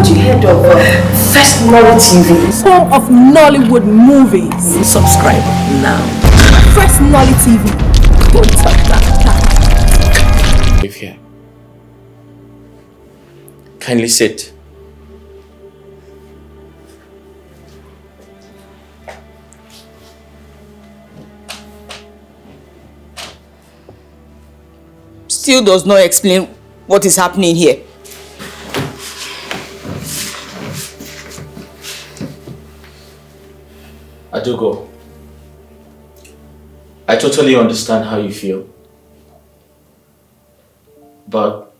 haven't you heard of FirstNollyTV? Home of Nollywood movies. Subscribe now. FirstNollyTV. Don't touch that. Live here. Kindly sit. Still does not explain what is happening here. Adugo, I totally understand how you feel. But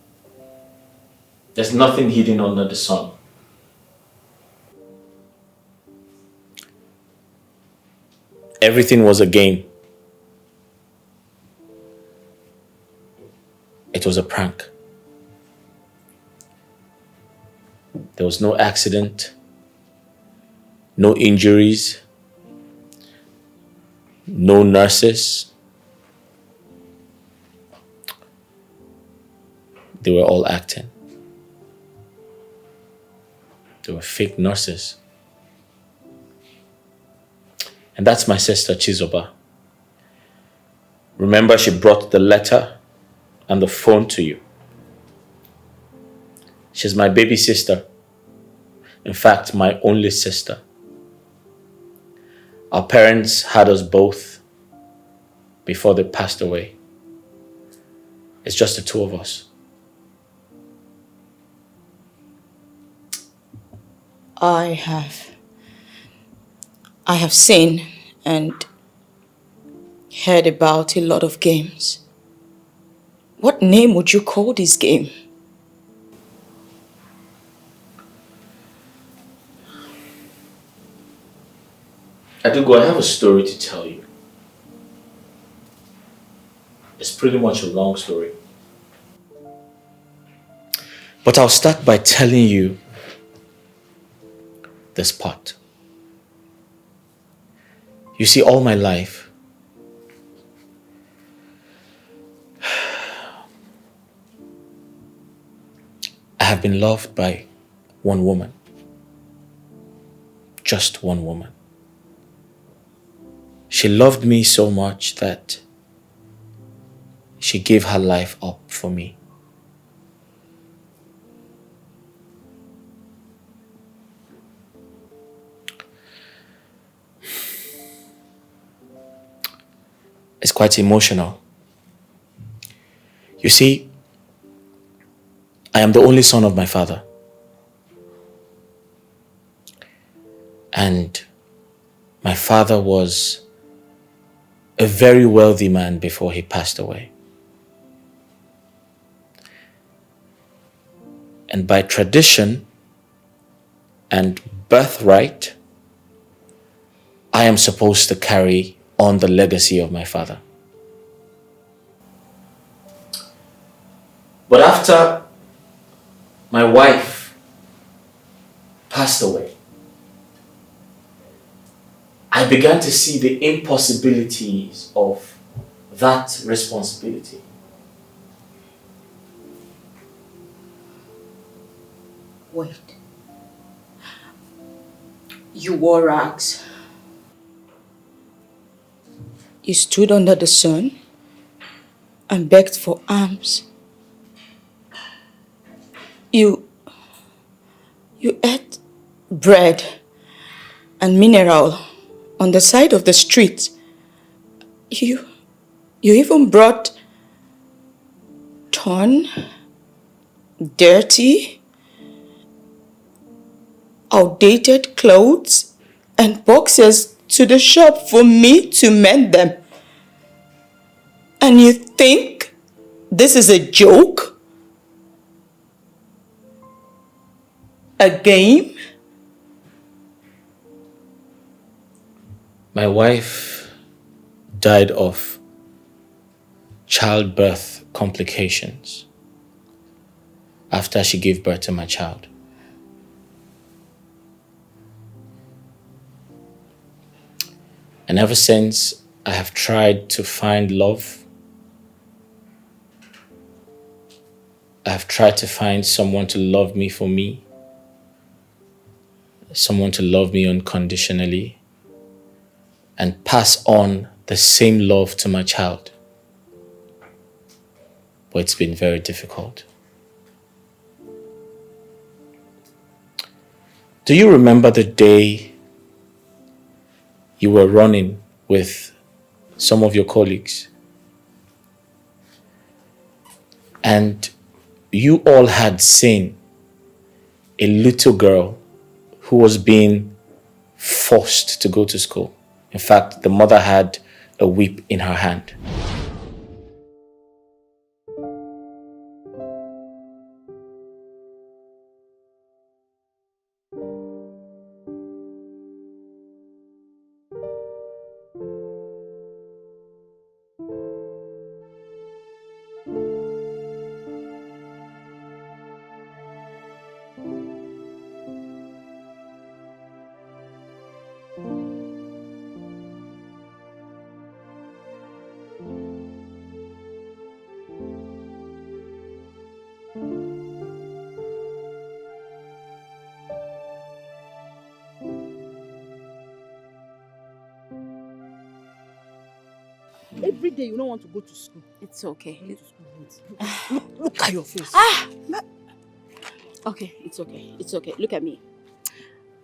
there's nothing hidden under the sun. Everything was a game. It was a prank. There was no accident, no injuries, no nurses. They were all acting. They were fake nurses. And that's my sister Chizoba. Remember, she brought the letter and the phone to you. She's my baby sister. In fact, my only sister. Our parents had us both before they passed away. It's just the two of us. I have seen and heard about a lot of games. What name would you call this game? Adugo, I have a story to tell you. It's pretty much a long story. But I'll start by telling you this part. You see, all my life, I have been loved by one woman. Just one woman. She loved me so much that she gave her life up for me. It's quite emotional. You see, I am the only son of my father. And my father was a very wealthy man before he passed away. And by tradition and birthright, I am supposed to carry on the legacy of my father. But after my wife passed away, I began to see the impossibilities of that responsibility. Wait. You wore rags. You stood under the sun and begged for alms. You ate bread and mineral on the side of the street. You even brought torn, dirty, outdated clothes and boxes to the shop for me to mend them. And you think this is a joke? A game? My wife died of childbirth complications after she gave birth to my child. And ever since, I have tried to find love. I have tried to find someone to love me for me. someone to love me unconditionally and pass on the same love to my child. But it's been very difficult. Do you remember the day you were running with some of your colleagues and you all had seen a little girl who was being forced to go to school? In fact, the mother had a whip in her hand. Every day you don't want to go to school. It's okay. Look at your face. Okay, it's okay. It's okay. Look at me.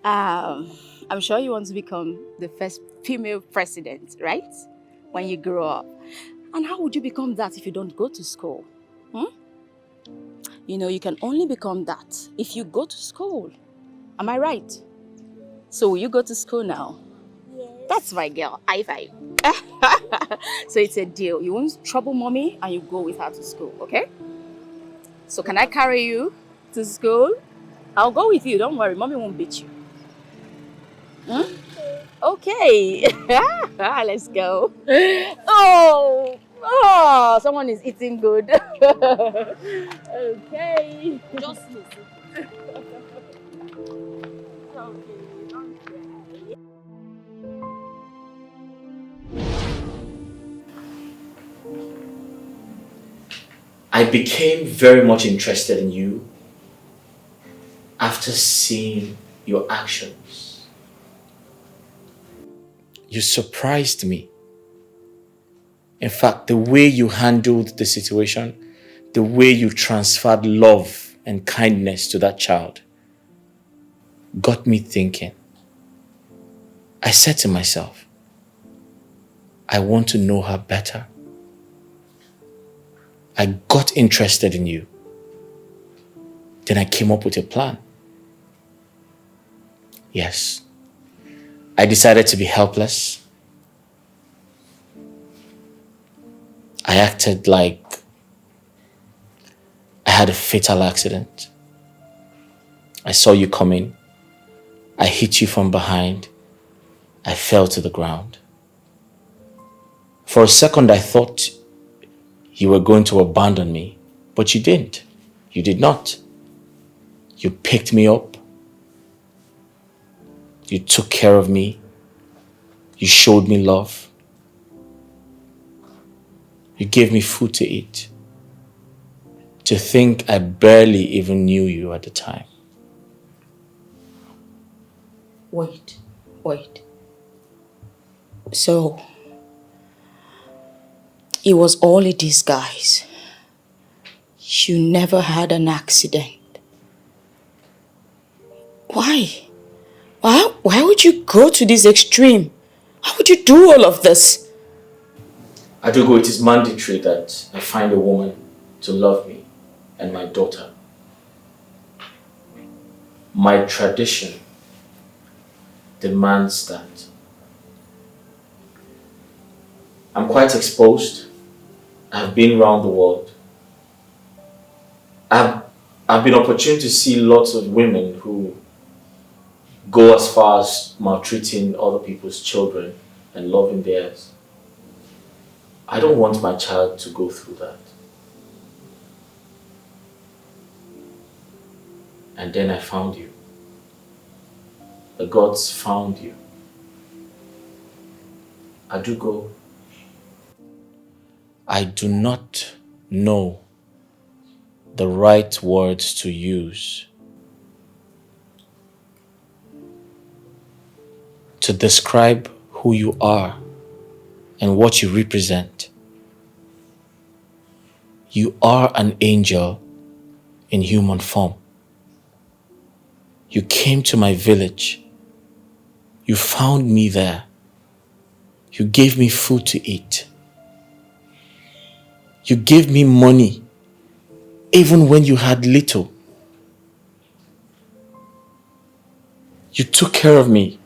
I'm sure you want to become the first female president, right? When you grow up. And how would you become that if you don't go to school? You know, you can only become that if you go to school. Am I right? So will you go to school now? Yes. That's my girl. High five. So it's a deal. You won't trouble mommy and you go with her to school, okay? So can I carry you to school? I'll go with you. Don't worry. Mommy won't beat you. Okay. Let's go. Oh, someone is eating good. Okay. Just listen. Okay, don't cry. I became very much interested in you after seeing your actions. You surprised me. In fact, the way you handled the situation, the way you transferred love and kindness to that child, got me thinking. I said to myself, I want to know her better. I got interested in you. Then I came up with a plan. Yes. I decided to be helpless. I acted like I had a fatal accident. I saw you coming. I hit you from behind. I fell to the ground. For a second, I thought you were going to abandon me, but you didn't. You did not. You picked me up. You took care of me. You showed me love. You gave me food to eat. To think I barely even knew you at the time. Wait. So, it was all a disguise. You never had an accident. Why? Why would you go to this extreme? Why would you do all of this? Adugo, it is mandatory that I find a woman to love me and my daughter. My tradition demands that. I'm quite exposed. I've been around the world. I've been opportune to see lots of women who go as far as maltreating other people's children and loving theirs. I don't want my child to go through that. And then I found you. The gods found you. Adugo, I do not know the right words to use to describe who you are and what you represent. You are an angel in human form. You came to my village. You found me there. You gave me food to eat. You gave me money, even when you had little. You took care of me.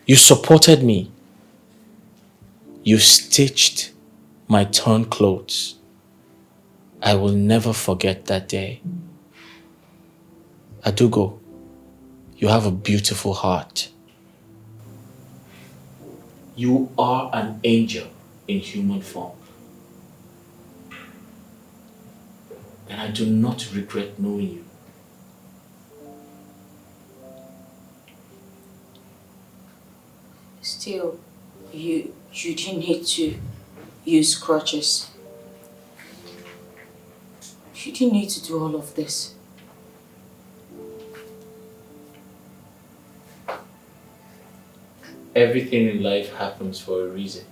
You supported me. You stitched my torn clothes. I will never forget that day. Adugo, you have a beautiful heart. You are an angel in human form. And I do not regret knowing you. Still, you didn't need to use crutches. You didn't need to do all of this. Everything in life happens for a reason.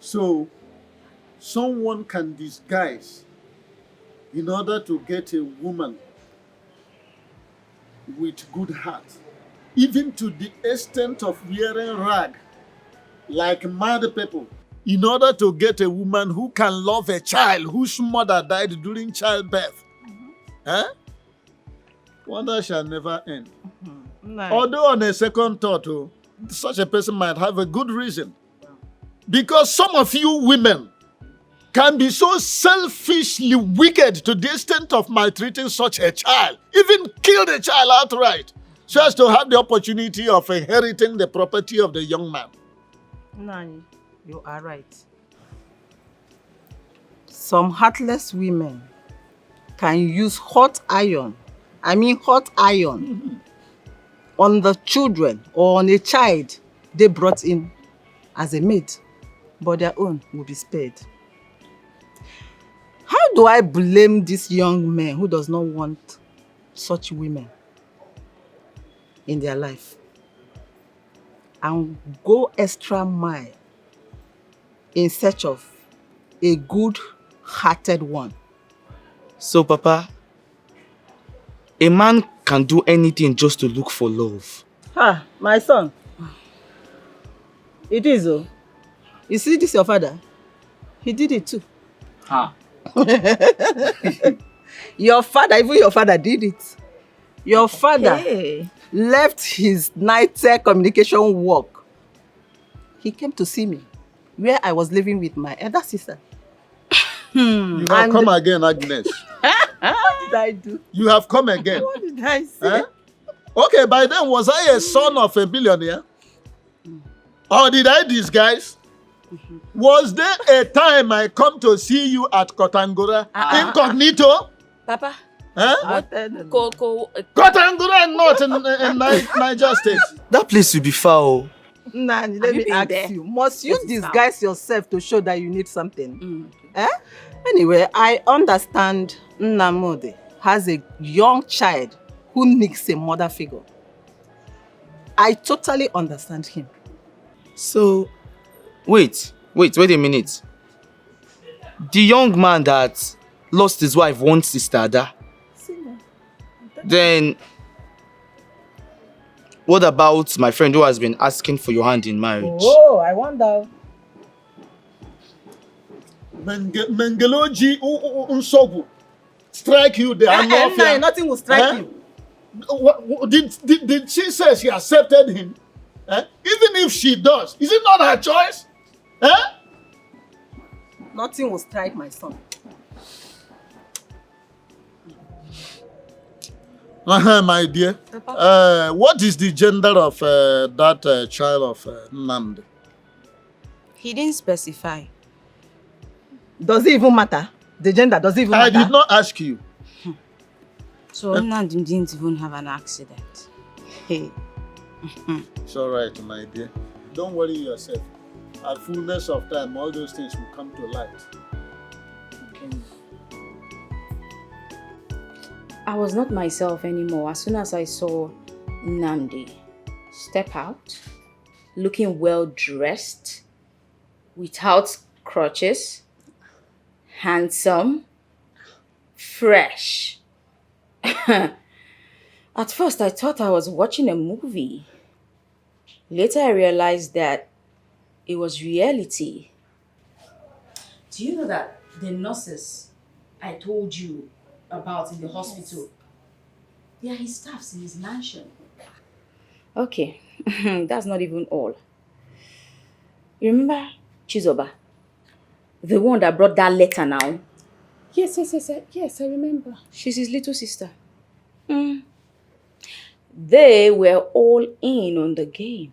So, someone can disguise in order to get a woman with good heart, even to the extent of wearing rag like mad people, in order to get a woman who can love a child whose mother died during childbirth. Wonder shall never end. Nice. Although on a second thought, such a person might have a good reason. Because some of you women can be so selfishly wicked to the extent of maltreating such a child, even kill the child outright, so as to have the opportunity of inheriting the property of the young man. Nani, you are right. Some heartless women can use hot iron on the children or on a child they brought in as a maid, but their own will be spared. How do I blame this young man who does not want such women in their life and go extra mile in search of a good-hearted one? So, Papa, a man can do anything just to look for love. Ha, my son. It is, oh. You see this your father? He did it too. Ha. Your father did it. Your father left his night communication work. He came to see me where I was living with my elder sister. You have come again, Agnes. What did I do? You have come again. What did I say? Okay, by then, was I a son of a billionaire? Or did I disguise? Was there a time I come to see you at Kotangura incognito? Papa. Kotangura not in Niger State. That place will be foul. Nani, let me ask you. Must you disguise yourself to show that you need something? Anyway, I understand Nnamdi has a young child who needs a mother figure. I totally understand him. So, wait a minute. The young man that lost his wife wants Sister Ada. Then, what about my friend who has been asking for your hand in marriage? Oh, I wonder. Mengeloji Unsogu strike you there. Nothing will strike you. Did she say she accepted him? Even if she does, is it not her choice? Nothing will strike my son. My dear. What is the gender of that child of Nnamdi? He didn't specify. Does it even matter? The gender does it even matter? I did not ask you. So Nnamdi didn't even have an accident. Hey. It's all right, my dear. Don't worry yourself. At fullness of time, all those things will come to light. I was not myself anymore as soon as I saw Nnamdi step out, looking well dressed, without crutches, handsome, fresh. At first, I thought I was watching a movie. Later, I realized that it was reality. Do you know that the nurses I told you about in the hospital, they are his staffs in his mansion? Okay, that's not even all. Remember Chizoba? The one that brought that letter now? Yes, I remember. She's his little sister. They were all in on the game.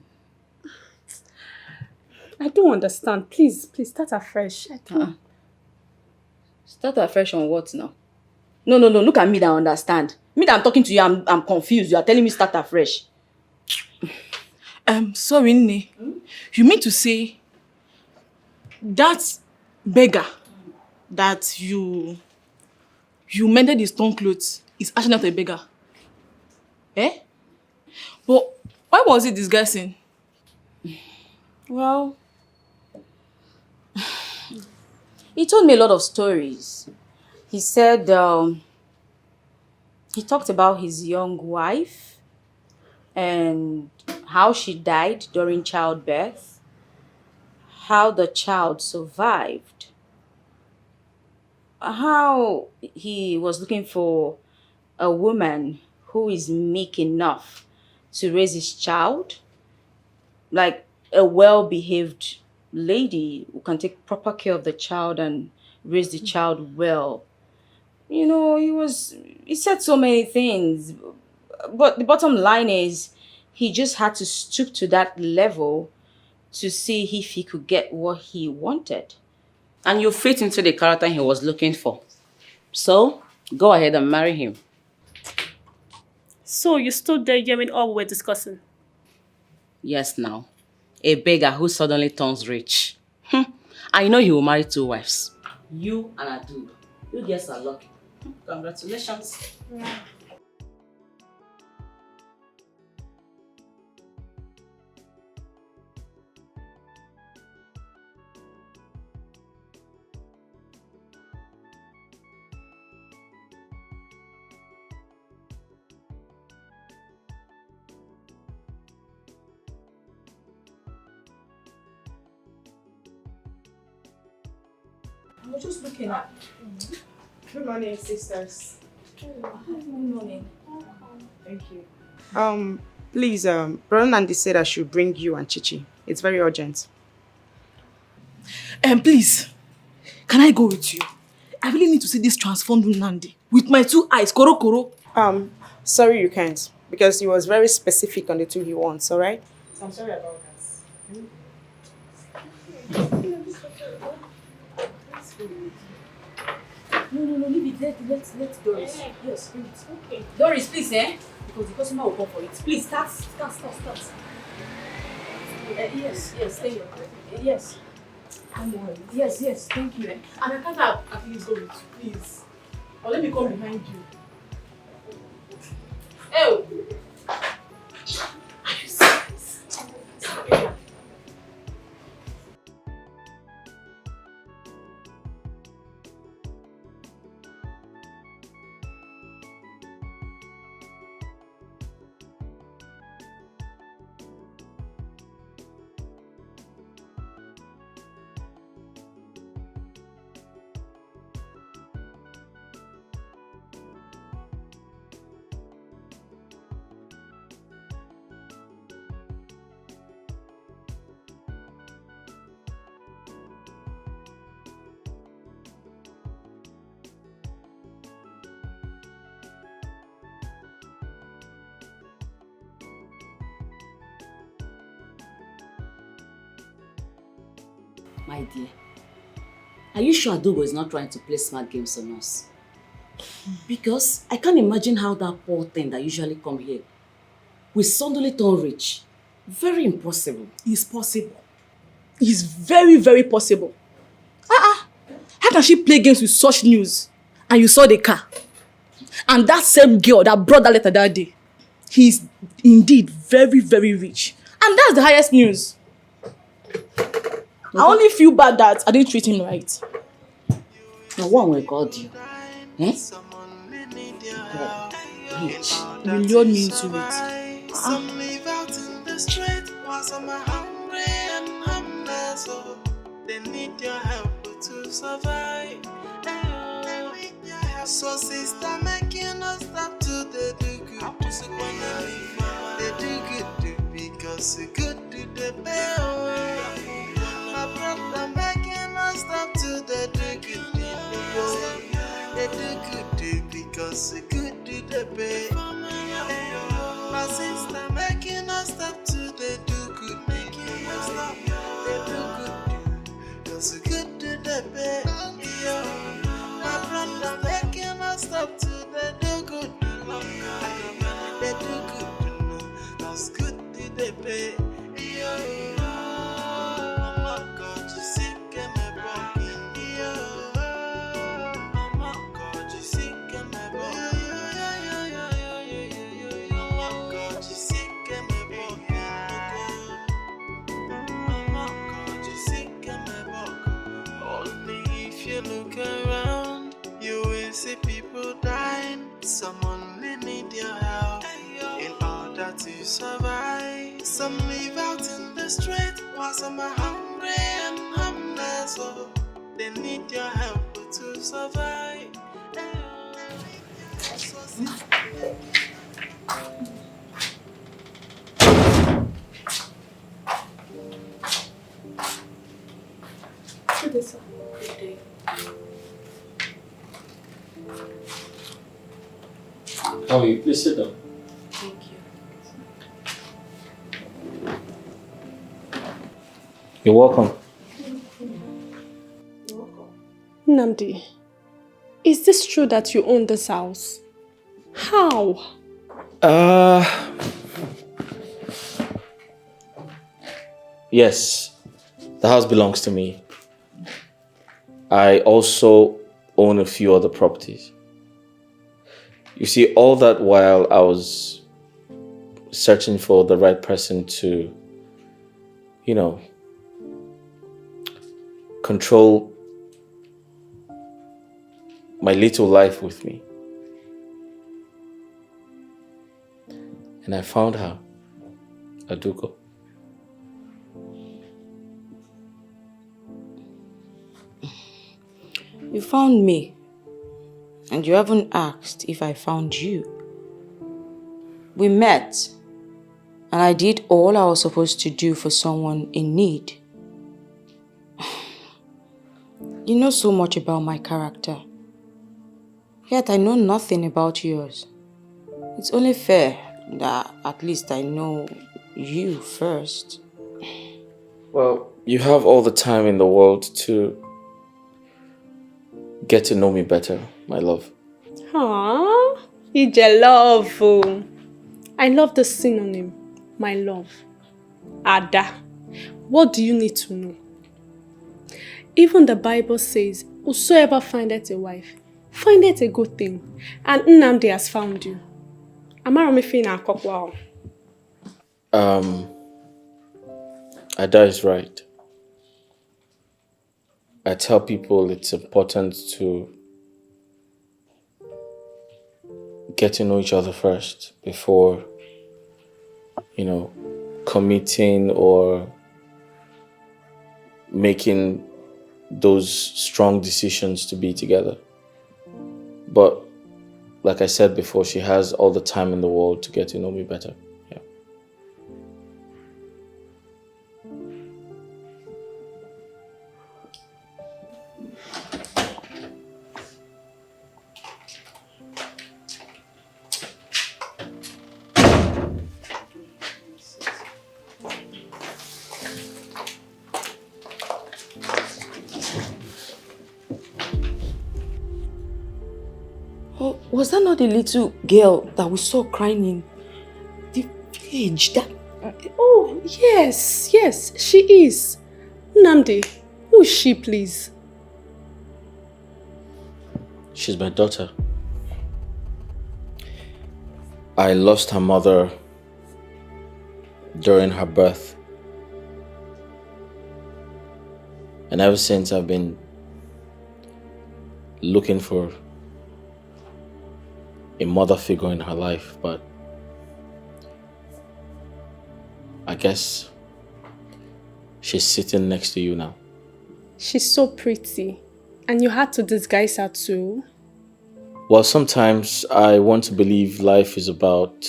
I don't understand. Please start afresh. I don't. Start afresh on what now? No. Look at me that I understand. Me that I'm talking to you, I'm confused. You are telling me start afresh. Sorry, Nne. You mean to say that beggar that you mended his torn clothes is actually not a beggar? Eh? But why was he disguising? Well, he told me a lot of stories. He said he talked about his young wife and how she died during childbirth, how the child survived, how he was looking for a woman who is meek enough to raise his child, like a well-behaved lady who can take proper care of the child and raise the child well. You know, he said so many things, but the bottom line is he just had to stoop to that level to see if he could get what he wanted. And you fit into the character he was looking for. So, go ahead and marry him. So you stood there hearing all we were discussing? Yes, now. A beggar who suddenly turns rich. I know he will marry 2 wives. You and Adu. You guys are lucky. Congratulations. Yeah. I was just looking at. Good morning, sisters. Good morning. Thank you. Please, Brother Nandi said I should bring you and Chichi. It's very urgent. Please, can I go with you? I really need to see this transformed Nandi with my 2 eyes, koro. Sorry you can't, because he was very specific on the 2 he wants, alright? So I'm sorry about that. No, leave it. Let Doris. Yes, bring it. Okay. Doris, please, because the customer will come for it. Please, start. Yes, thank you. Yes. Yes, thank you. And I can't have at least go with you, please. Or let me come behind you. Oh! Are you serious? Sorry. My dear, are you sure Adogo is not trying to play smart games on us? Because I can't imagine how that poor thing that usually come here will suddenly turn rich. Very impossible. It's possible. It's very, very possible. How can she play games with such news? And you saw the car. And that same girl that brought that letter that day, he's indeed very, very rich. And that's the highest news. I only feel bad that I didn't treat him right. No one will call you. Eh? God, rich. You lured me into it. Some live out in the street, while some are hungry and homeless. So they need your help to survive. So sister, making us stop to the do good. They do good because the good do the better. My brother making us stop to the do good. They do good because the good do the better. My sister making us stop to the do good. Making us stop. They do good because the good do the better. My brother making us stop to the do good. They do good, that's good to the pay. Oh my God, you sick and my body. Oh my God, you sick and my body. Oh my God, you sick and my body. Oh my God, you sick and my body. Only if you look around, you will see people dying. Someone will need your help in order to survive. Some live out in the street, while some are hungry and homeless. So they need your help to survive. Good day, sir. How are you? Please sit down. Thank you. You're welcome. Nnamdi, is this true that you own this house? How? Yes. The house belongs to me. I also own a few other properties. You see, all that while I was searching for the right person to, control my little life with me. And I found her, Aduko. You found me, and you haven't asked if I found you. We met, and I did all I was supposed to do for someone in need. You know so much about my character, yet I know nothing about yours. It's only fair that at least I know you first. Well, you have all the time in the world to get to know me better, my love. Aww, it's a love. Oh. I love the synonym, my love. Ada. What do you need to know? Even the Bible says, whosoever findeth a wife, findeth a good thing. And Nnamdi has found you. Am I wrong? Ada is right. I tell people it's important to get to know each other first before, committing or making those strong decisions to be together. But like I said before, she has all the time in the world to get to know me better. Yeah. Oh, was that not the little girl that we saw crying in the village? Oh, yes, she is. Nnamdi, who is she, please? She's my daughter. I lost her mother during her birth. And ever since, I've been looking for a mother figure in her life, but I guess she's sitting next to you now. She's so pretty. And you had to disguise her too? Well, sometimes I want to believe life is about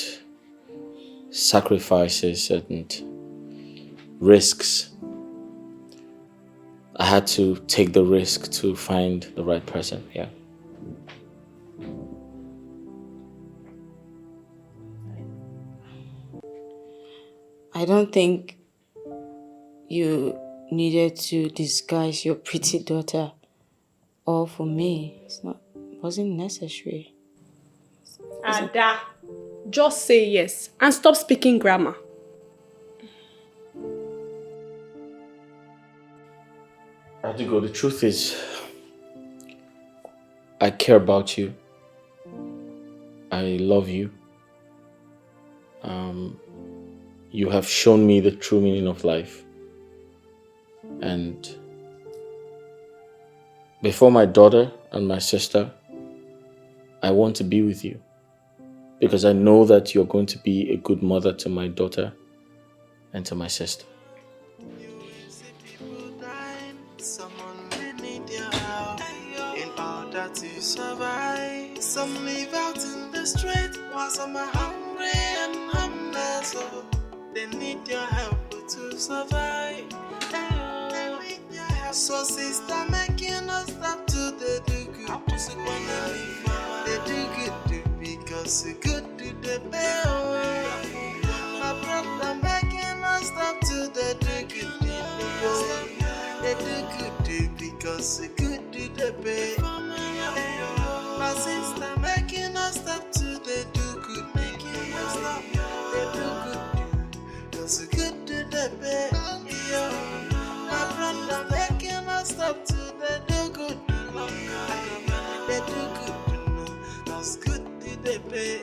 sacrifices and risks. I had to take the risk to find the right person, yeah. I don't think you needed to disguise your pretty daughter all for me. It wasn't necessary. Ada, just say yes and stop speaking grammar. Adigo, the truth is, I care about you. I love you. You have shown me the true meaning of life. And before my daughter and my sister, I want to be with you. Because I know that you're going to be a good mother to my daughter and to my sister. To survive, some live out in the street, while some are hungry and homeless. So they need your help to survive. So sister, make you not stop to the do good. They do good because the good do the better. My brother, make you not stop to the do good. They do good because the good do the better. My sister, make you not stop to the do good, make you not stop, they do good, cause the good do the bad, my brother, make you not stop to the do good, they do good, cause good do the bad,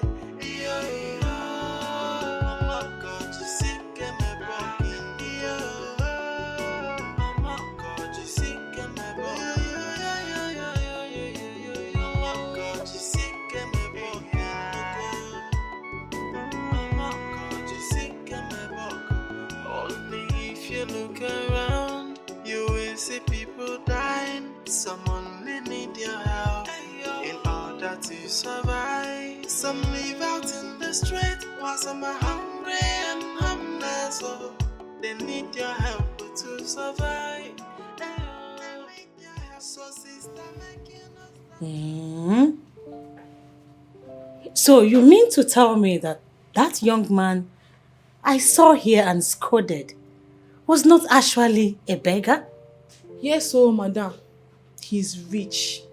oh my God, you sick and my broken, oh my God, you sick and my broken. Look around, you will see people dying. Someone may need your help in order to survive. Some live out in the street, while some are hungry and homeless. So they need your help to survive. So sister, So you mean to tell me that that young man I saw here and scolded was not actually a beggar? Yes, oh, madam. He's rich.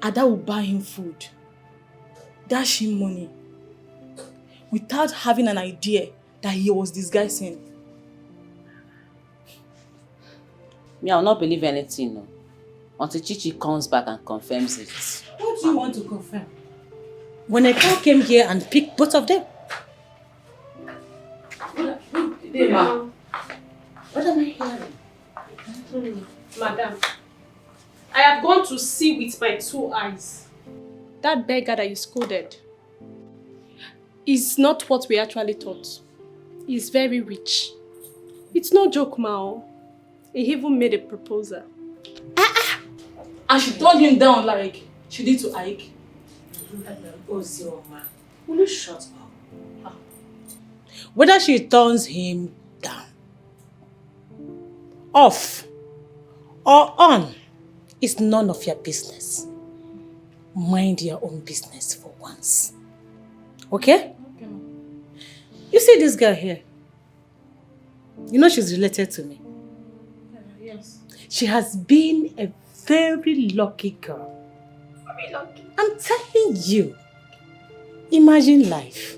Ada will buy him food, dash him money, without having an idea that he was disguising. Me, I will not believe anything, no, until Chichi comes back and confirms it. What do you want to confirm? When a car came here and picked both of them. What am I hearing? Madam, I have gone to see with my 2 eyes. That beggar that you scolded is not what we actually thought. He's very rich. It's no joke, Mao. He even made a proposal. And she turned him down like she did to Ike. Will you shut up? Whether she turns him down, off, or on, is none of your business. Mind your own business for once. Okay? Okay. You see this girl here? You know she's related to me. Yes. She has been a very lucky girl. Very lucky. I'm telling you. Imagine life.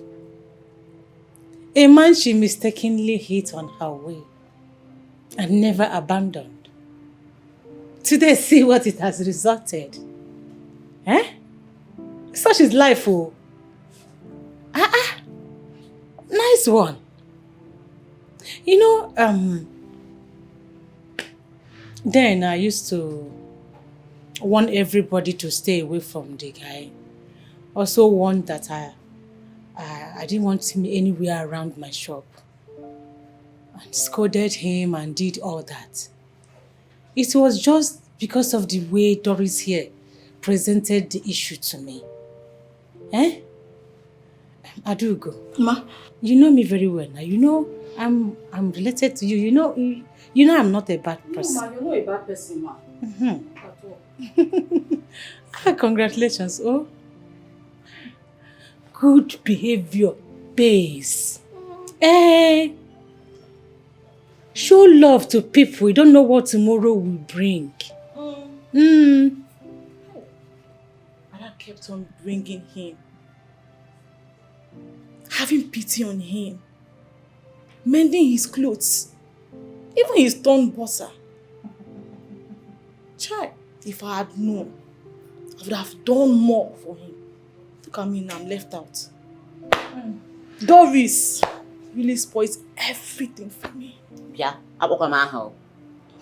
A man she mistakenly hit on her way and never abandoned. Today, see what it has resulted. Eh? Such is life, oh. Nice one. You know, then I used to want everybody to stay away from the guy. Also want that I didn't want him anywhere around my shop. And scolded him and did all that. It was just because of the way Doris here presented the issue to me. Adugo. Ma. You know me very well now. You know I'm related to you. You know I'm not a bad person. No, ma, you're not a bad person, ma. At all. Congratulations, oh. Good behavior pays. Show love to people. You don't know what tomorrow will bring. And I kept on bringing him. Having pity on him. Mending his clothes. Even his torn bossa. Child, if I had known, I would have done more for him. Look at me now, I'm left out. Doris really spoils everything for me. Yeah,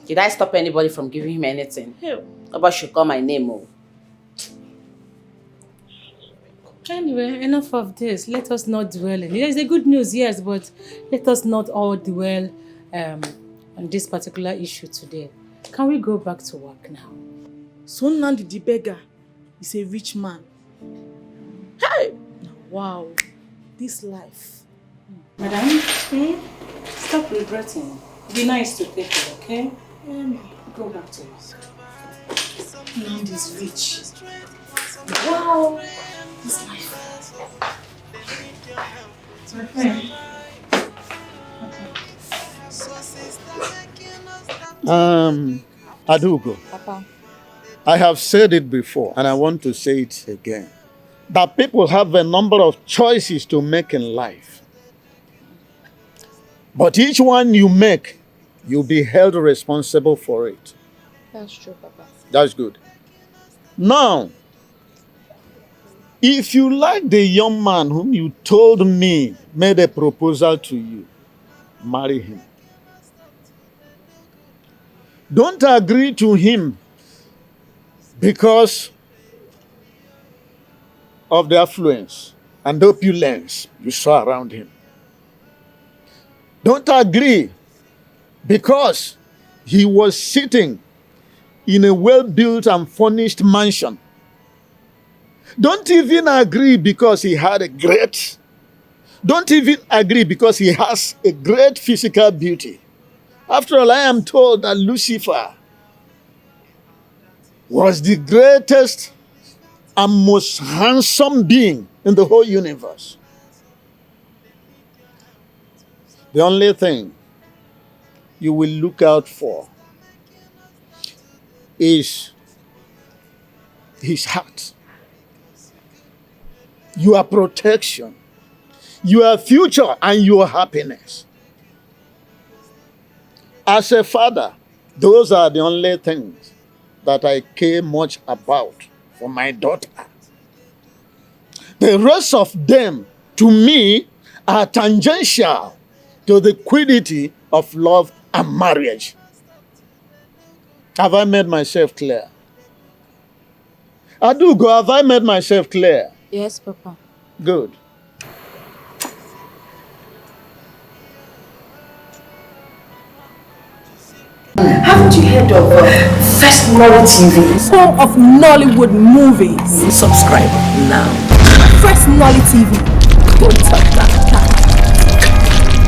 did I stop anybody from giving him anything? Hell. Nobody should call my name, oh. Anyway, enough of this. Let us not dwell in it. There's a good news, yes, but let us not all dwell on this particular issue today. Can we go back to work now? So Nandi the beggar is a rich man. Hey! Wow, this life. Madam, stop regretting. Be nice to people, okay? Go back to us. Nandi is rich. Wow, this life. It's my friend. Adugo. Papa. I have said it before, and I want to say it again. That people have a number of choices to make in life. But each one you make, you'll be held responsible for it. That's true, Papa. That's good. Now, if you like the young man whom you told me made a proposal to you, marry him. Don't agree to him because of the affluence and the opulence you saw around him. Don't agree because he was sitting in a well-built and furnished mansion. Don't even agree because he had don't even agree because he has a great physical beauty. After all, I am told that Lucifer was the greatest and most handsome being in the whole universe. The only thing you will look out for is his heart, your protection, your future, and your happiness. As a father, those are the only things that I care much about for my daughter. The rest of them, to me, are tangential to the quiddity of love and marriage. Have I made myself clear? Adugo, have I made myself clear? Yes, Papa. Good. Haven't you heard of FirstNollyTV? Home of Nollywood movies. Subscribe now. FirstNollyTV. Don't touch that.